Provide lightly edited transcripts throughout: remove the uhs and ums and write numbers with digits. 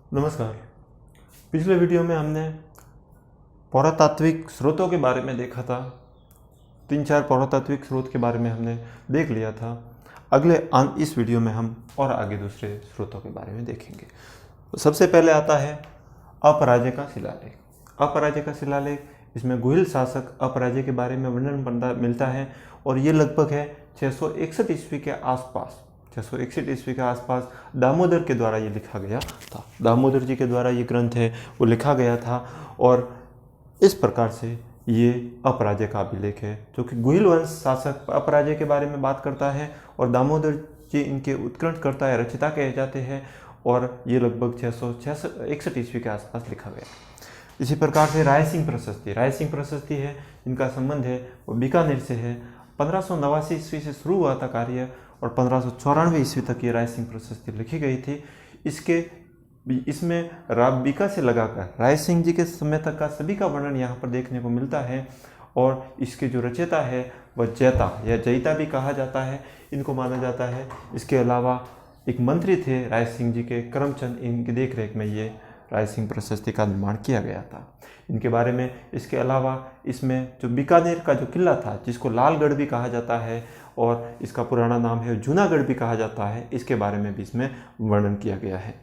नमस्कार। पिछले वीडियो में हमने पुरातात्विक स्रोतों के बारे में देखा था। 3-4 पुरातात्विक स्रोत के बारे में हमने देख लिया था। इस वीडियो में हम और आगे दूसरे स्रोतों के बारे में देखेंगे। तो सबसे पहले आता है अपराज्य का शिलालेख। अपराज्य का शिलालेख, इसमें गुहिल शासक अपराज्य के बारे में वर्णन मिलता है और ये लगभग है 661 ईस्वी के आसपास। 661 ईस्वी के आसपास दामोदर के द्वारा ये लिखा गया था। दामोदर जी के द्वारा ये ग्रंथ है वो लिखा गया था और इस प्रकार से ये अपराज्य का अभिलेख है, जो कि गुहिल वंश शासक अपराज्य के बारे में बात करता है और दामोदर जी इनके उत्कर्षकर्ता या रचयिता कहे जाते हैं और ये लगभग 661 ईस्वी के आसपास लिखा गया। इसी प्रकार से रायसिंह प्रशस्ति है, इनका संबंध है वो बीकानेर से है। 1589 ईस्वी से शुरू हुआ था कार्य और 1594 ईस्वी तक ये रायसिंह प्रशस्ति लिखी गई थी। इसमें बीका से लगाकर राय सिंह जी के समय तक का सभी का वर्णन यहाँ पर देखने को मिलता है और इसके जो रचयिता है वह जैता या जयिता भी कहा जाता है, इनको माना जाता है। इसके अलावा एक मंत्री थे राय सिंह जी के, करमचंद, इनकी देखरेख में ये राय सिंह प्रशस्ति का निर्माण किया गया था। इनके बारे में इसके अलावा इसमें जो बीकानेर का जो किला था, जिसको लालगढ़ भी कहा जाता है और इसका पुराना नाम है जूनागढ़ भी कहा जाता है, इसके बारे में भी इसमें वर्णन किया गया है।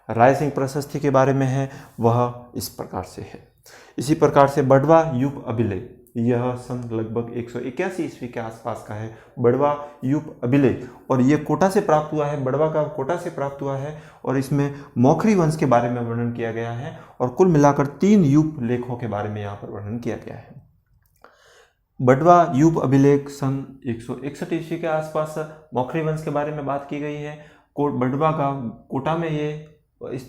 राय सिंह प्रशस्ति के बारे में है वह इस प्रकार से है। इसी प्रकार से बड़वा यूप अभिलेख, यह सन लगभग 181 ईस्वी के आसपास का है। बड़वा यूप अभिलेख, और ये कोटा से प्राप्त हुआ है, बड़वा का कोटा से प्राप्त हुआ है और इसमें मौखरी वंश के बारे में वर्णन किया गया है और कुल मिलाकर 3 यूप लेखों के बारे में यहाँ पर वर्णन किया गया है। बड़वा यूप अभिलेख सन 161 ईस्वी के आसपास मौखरी वंश के बारे में बात की गई है। बड़वा का कोटा में ये इस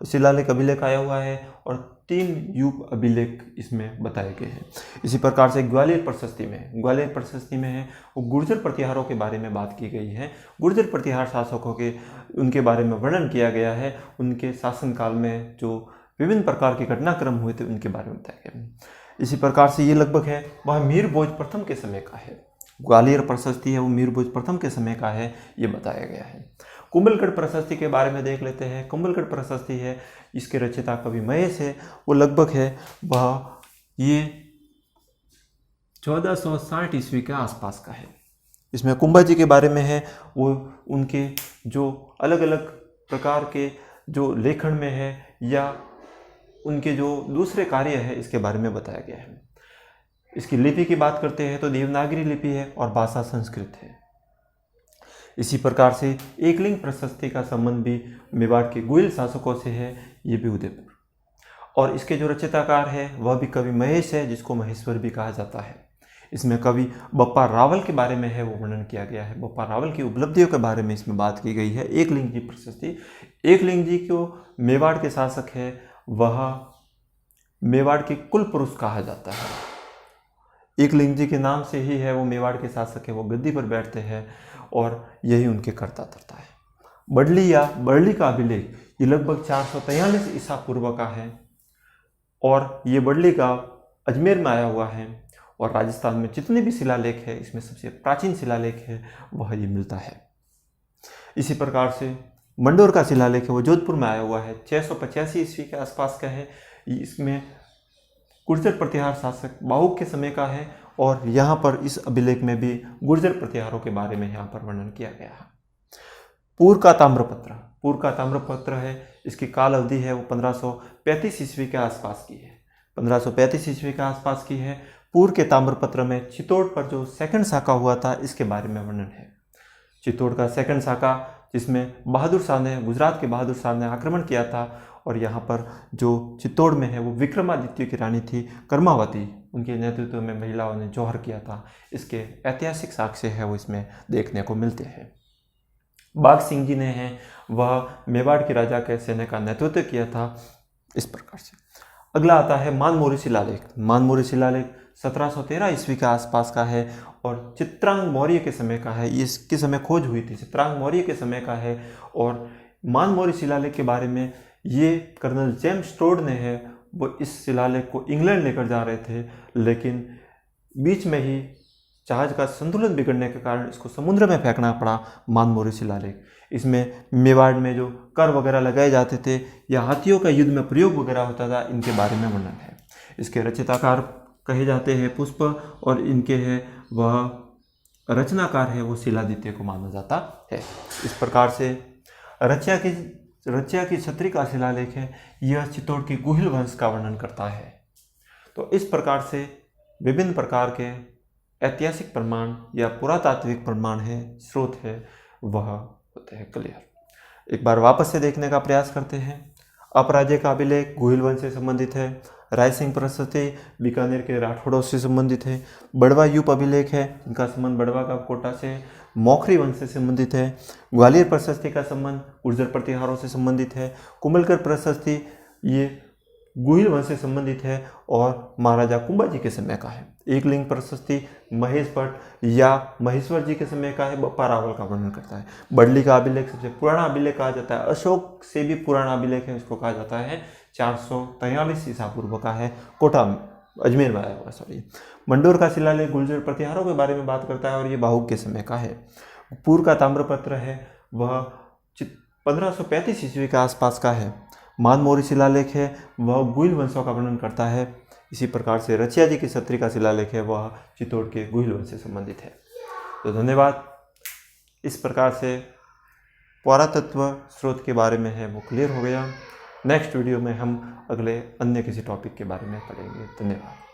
शिलालेख अभिलेख आया हुआ है और 3 यूप अभिलेख इसमें बताए गए हैं। इसी प्रकार से ग्वालियर प्रशस्ति में है वो गुर्जर प्रतिहारों के बारे में बात की गई है। गुर्जर प्रतिहार शासकों के उनके बारे में वर्णन किया गया है। उनके शासनकाल में जो विभिन्न प्रकार के घटनाक्रम हुए थे उनके बारे में बताया गया है। इसी प्रकार से ये लगभग है वह मीर भोज प्रथम के समय का है। ग्वालियर प्रशस्ति है वो मीर भोज प्रथम के समय का है, ये बताया गया है। कुंभलगढ़ प्रशस्ति के बारे में देख लेते हैं। कुंभलगढ़ प्रशस्ति है, इसके रचयिता कवि महेश है, वो लगभग है वह ये 1460 ईस्वी के आसपास का है। इसमें कुंभा जी के बारे में है वो उनके जो अलग अलग प्रकार के जो लेखन में है या उनके जो दूसरे कार्य है इसके बारे में बताया गया है। इसकी लिपि की बात करते हैं तो देवनागरी लिपि है और भाषा संस्कृत है। इसी प्रकार से एकलिंग प्रशस्ति का संबंध भी मेवाड़ के गुहिल शासकों से है, ये भी उदयपुर, और इसके जो रचयिताकार है वह भी कवि महेश है, जिसको महेश्वर भी कहा जाता है। इसमें कवि बप्पा रावल के बारे में है वो वर्णन किया गया है। बप्पा रावल की उपलब्धियों के बारे में इसमें बात की गई है। एकलिंग जी प्रशस्ति, एकलिंग जी को मेवाड़ के शासक है, वह मेवाड़ के कुल पुरुष कहा जाता है। एकलिंग जी के नाम से ही है वो मेवाड़ के शासक है, वो गद्दी पर बैठते हैं और यही उनके कर्ता धर्ता है। बड़ली का अभिलेख, ये लगभग 443 ईसा पूर्व का है और ये बड़ली का अजमेर में आया हुआ है और राजस्थान में जितने भी शिलालेख है इसमें सबसे प्राचीन शिलालेख है वह ये मिलता है। इसी प्रकार से मंडोर का शिलालेख है वो जोधपुर में आया हुआ है, 685 ईस्वी के आसपास का है। इसमें गुर्जर प्रतिहार शासक बाहुक के समय का है और यहाँ पर इस अभिलेख में भी गुर्जर प्रतिहारों के बारे में यहाँ पर वर्णन किया गया है। पूर्व का ताम्रपत्र है, इसकी काल अवधि है वो 1535 ईस्वी के आसपास की है। 1535 ईस्वी के आसपास की है। पूर्व के ताम्रपत्र में चित्तौड़ पर जो सेकंड शाखा हुआ था इसके बारे में वर्णन है। चित्तौड़ का सेकंड शाखा, जिसमें बहादुर शाह ने, गुजरात के बहादुर शाह ने आक्रमण किया था और यहाँ पर जो चित्तौड़ में है वो विक्रमादित्य की रानी थी कर्मावती, उनके नेतृत्व में महिलाओं ने जौहर किया था। इसके ऐतिहासिक साक्ष्य है वो इसमें देखने को मिलते हैं। बाघ सिंह जी ने है वह मेवाड़ के राजा के सेना का नेतृत्व किया था। इस प्रकार से अगला आता है मानमोरी शिलालेख 1713 ईस्वी के आसपास का है और चित्रांग मौर्य के समय का है। इसके समय खोज हुई थी, चित्रांग मौर्य के समय का है। और मानमोरी शिलालेख के बारे में ये कर्नल जेम्स टोड ने है वो इस शिलालेख को इंग्लैंड लेकर जा रहे थे, लेकिन बीच में ही जहाज का संतुलन बिगड़ने के कारण इसको समुद्र में फेंकना पड़ा मानमोरी शिलालेख। इसमें मेवाड़ में जो कर वगैरह लगाए जाते थे या हाथियों का युद्ध में प्रयोग वगैरह होता था, इनके बारे में वर्णन है। इसके रचयिताकार कहे जाते हैं पुष्प, और इनके है वह रचनाकार है वो शिलादित्य को माना जाता है। इस प्रकार से रचिया की छत्री का शिलालेख है, यह चित्तौड़ के गुहिल वंश का वर्णन करता है। तो इस प्रकार से विभिन्न प्रकार के ऐतिहासिक प्रमाण या पुरातात्विक प्रमाण है, स्रोत है, वह होते हैं क्लियर। एक बार वापस से देखने का प्रयास करते हैं। अपराज्य का अभिलेख गुहिल वंश से संबंधित है। रायसिंह प्रशस्ति बीकानेर के राठौड़ों से संबंधित है। बड़वा यूप अभिलेख है, इनका संबंध बड़वा का कोटा से मौखरी वंश से संबंधित है। ग्वालियर प्रशस्ति का संबंध गुर्जर प्रतिहारों से संबंधित है। कुंभलकर प्रशस्ति ये गुहिल वंश से संबंधित है और महाराजा कुंभा जी के समय का है। एकलिंग प्रशस्ति महेश भट्ट या महेश्वर जी के समय का है, बप्पा रावल का वर्णन करता है। बडली का अभिलेख सबसे पुराना अभिलेख कहा जाता है। अशोक से भी पुराना अभिलेख है, इसको कहा जाता है 443 ईसा पूर्व का है, कोटा अजमेर में आया हुआ। सॉरी, मंडोर का शिलालेख गुर्जर प्रतिहारों के बारे में बात करता है और ये बाहुक के समय का है। पूर्व का ताम्रपत्र है वह 1535 ईस्वी के आसपास का है। मानमोरी शिलालेख है वह गुहिल वंशों का वर्णन करता है। इसी प्रकार से रचिया जी की छत्री का शिलालेख है वह चित्तौड़ के गुहिल वंश से संबंधित है। तो धन्यवाद। इस प्रकार से पुरातत्व स्रोत के बारे में है वो क्लियर हो गया। नेक्स्ट वीडियो में हम अगले अन्य किसी टॉपिक के बारे में पढ़ेंगे। धन्यवाद।